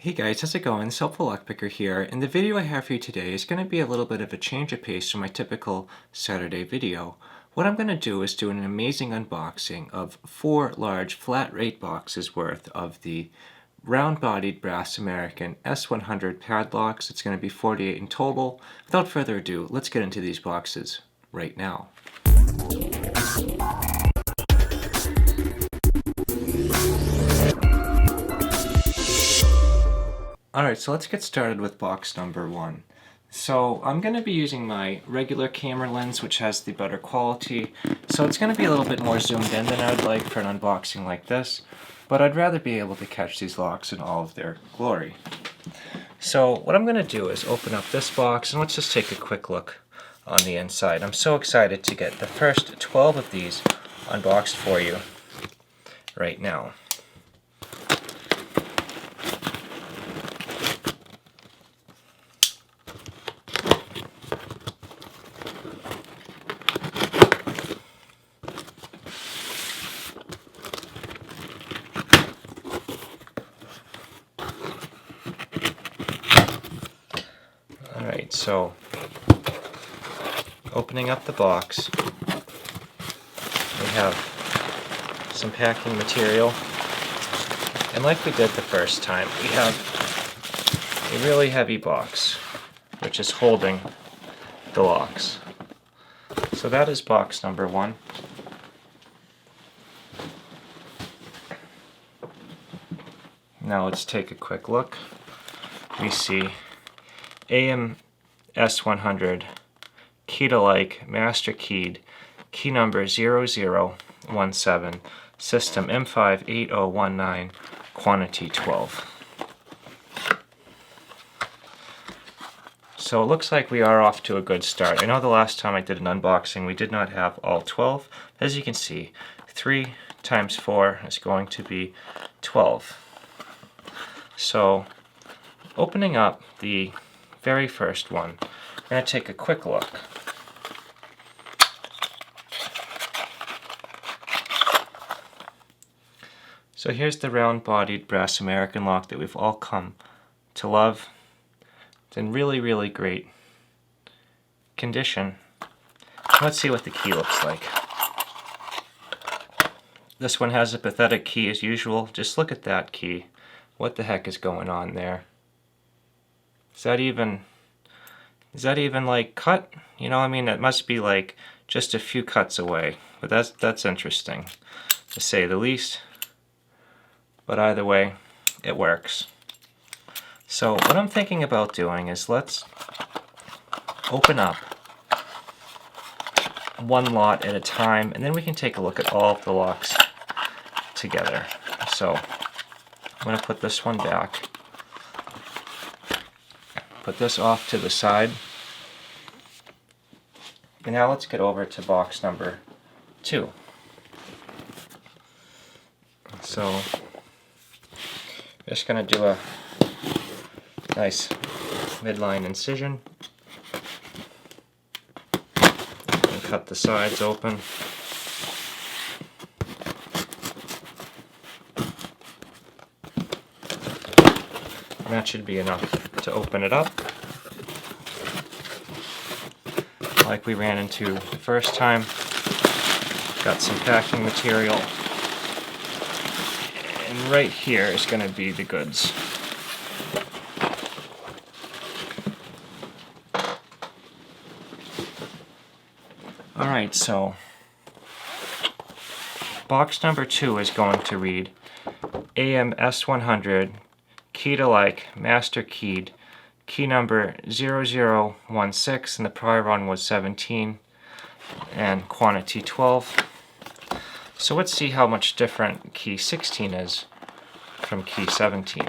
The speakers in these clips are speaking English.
Hey guys, how's it going? It's HelpfulLockPicker here, and the video I have for you today is going to be a little bit of a change of pace from my typical Saturday video. What I'm going to do is do an amazing unboxing of 4 large flat rate boxes worth of the round-bodied brass American S100 padlocks. It's going to be 48 in total. Without further ado, let's get into these boxes right now. Alright, so let's get started with box number 1. So I'm going to be using my regular camera lens, which has the better quality, so it's going to be a little bit more zoomed in than I would like for an unboxing like this, but I'd rather be able to catch these locks in all of their glory. So what I'm going to do is open up this box and let's just take a quick look on the inside. I'm so excited to get the first 12 of these unboxed for you right now. Alright, so opening up the box, we have some packing material, and like we did the first time, we have a really heavy box which is holding the locks. So that is box number 1. Now let's take a quick look. We see S100 key-to-like, master keyed, key number 0017, system M58019, quantity 12. So it looks like we are off to a good start. I know the last time I did an unboxing we did not have all 12. As you can see, 3 times 4 is going to be 12. So opening up the very first one, we're going to take a quick look. So here's the round-bodied brass American lock that we've all come to love. It's in really, really great condition. Let's see what the key looks like. This one has a pathetic key as usual. Just look at that key. What the heck is going on there? Is that even like cut? You know, I mean, it must be like just a few cuts away. But that's interesting, to say the least. But either way, it works. So what I'm thinking about doing is let's open up one lot at a time, and then we can take a look at all of the locks together. So I'm going to put this one back. Put this off to the side. And now let's get over to box number 2. So just going to do a nice midline incision and cut the sides open. And that should be enough to open it up, like we ran into the first time. Got some packing material, and right here is going to be the goods. Alright, so box number 2 is going to read S100 key-to-like, master keyed, key number 0016, and the prior one was 17, and quantity 12. So let's see how much different key 16 is from key 17.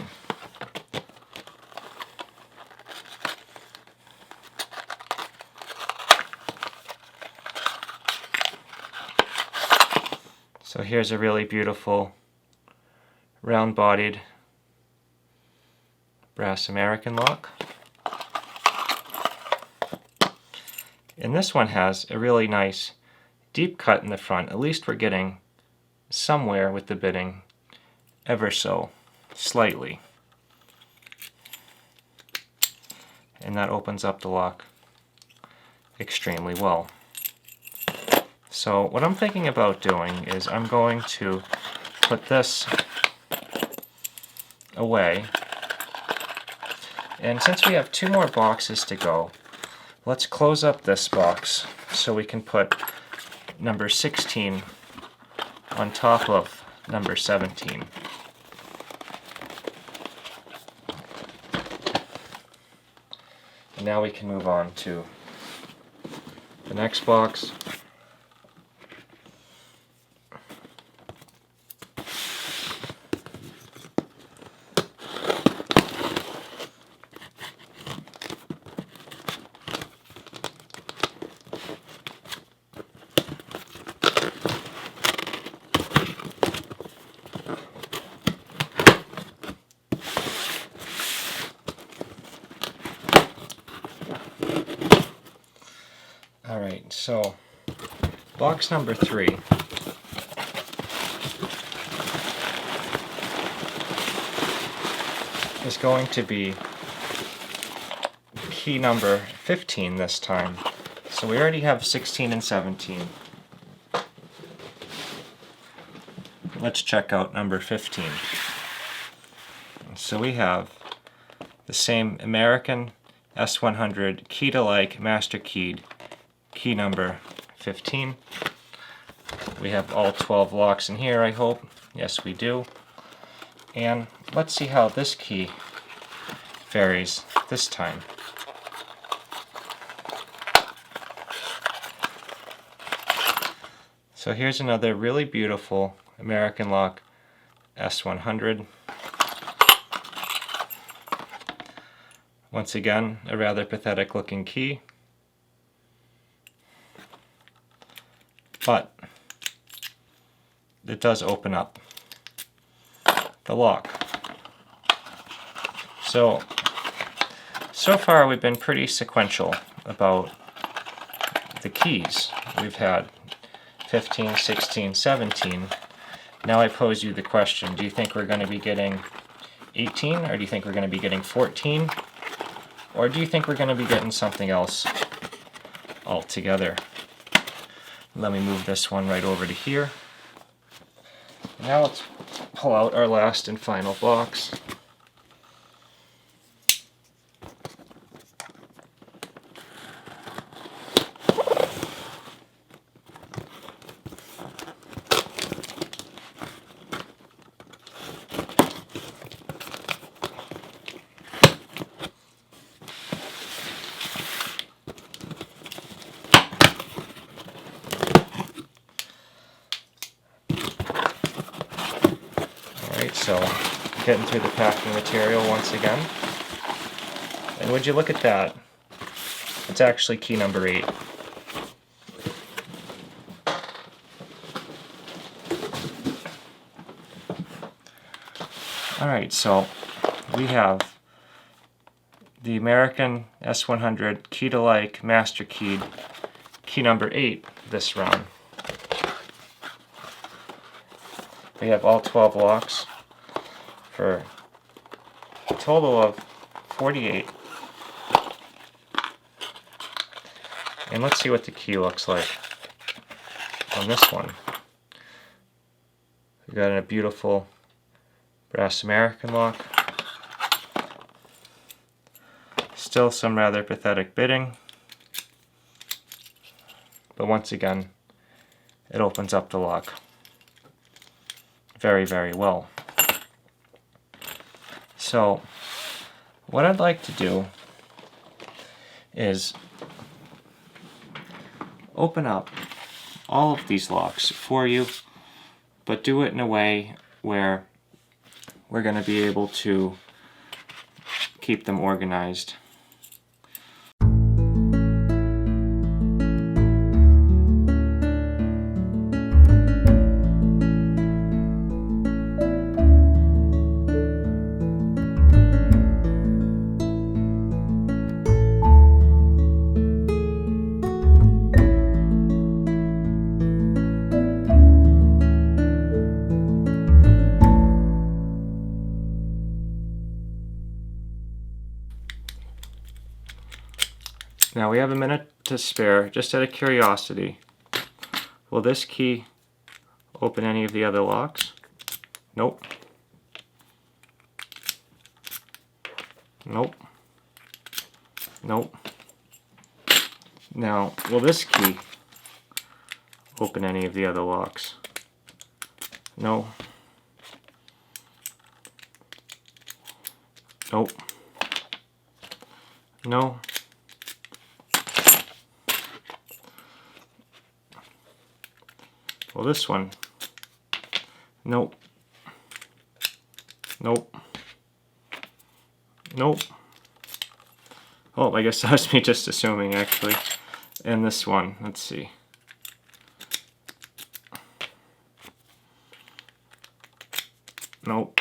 So here's a really beautiful round-bodied brass American lock. And this one has a really nice deep cut in the front. At least we're getting somewhere with the bitting ever so slightly. that opens up the lock extremely well. So what I'm thinking about doing is I'm going to put this away, and since we have 2 more boxes to go, let's close up this box so we can put number 16 on top of number 17. And now we can move on to the next box. Alright, so box number 3 is going to be key number 15 this time. So we already have 16 and 17. Let's check out number 15. So we have the same American S100 key-to-like master keyed key number 15. We have all 12 locks in here, I hope. Yes, we do. And let's see how this key varies this time. So here's another really beautiful American lock S100. Once again, a rather pathetic looking key. But it does open up the lock. So far we've been pretty sequential about the keys. We've had 15, 16, 17. Now I pose you the question, do you think we're going to be getting 18, or do you think we're going to be getting 14? Or do you think we're going to be getting something else altogether? Let me move this one right over to here. Now let's pull out our last and final box. So, getting through the packing material once again. And would you look at that? It's actually key number 8. Alright, so we have the American S100 key-to-like master keyed key number 8 this round. We have all 12 locks for a total of 48. And let's see what the key looks like on this one. We've got a beautiful brass American lock. Still some rather pathetic bitting. But once again, it opens up the lock very, very well. So, what I'd like to do is open up all of these locks for you, but do it in a way where we're going to be able to keep them organized. Now we have a minute to spare, just out of curiosity. Will this key open any of the other locks? Nope. Nope. Nope. Now, will this key open any of the other locks? No. Nope. No. Well, this one. Nope. Nope. Nope. Oh, I guess that was me just assuming, actually. And this one, let's see. Nope.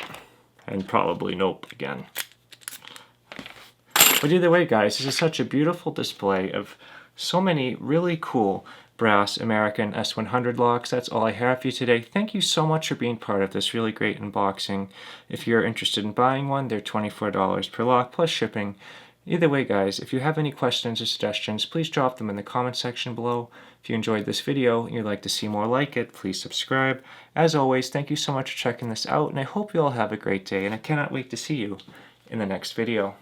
And probably nope again. But either way, guys, this is such a beautiful display of so many really cool brass American S100 locks. That's all I have for you today. Thank you so much for being part of this really great unboxing. If you're interested in buying one, they're $24 per lock plus shipping. Either way, guys, if you have any questions or suggestions, please drop them in the comment section below. If you enjoyed this video and you'd like to see more like it, please subscribe. As always, thank you so much for checking this out, and I hope you all have a great day, and I cannot wait to see you in the next video.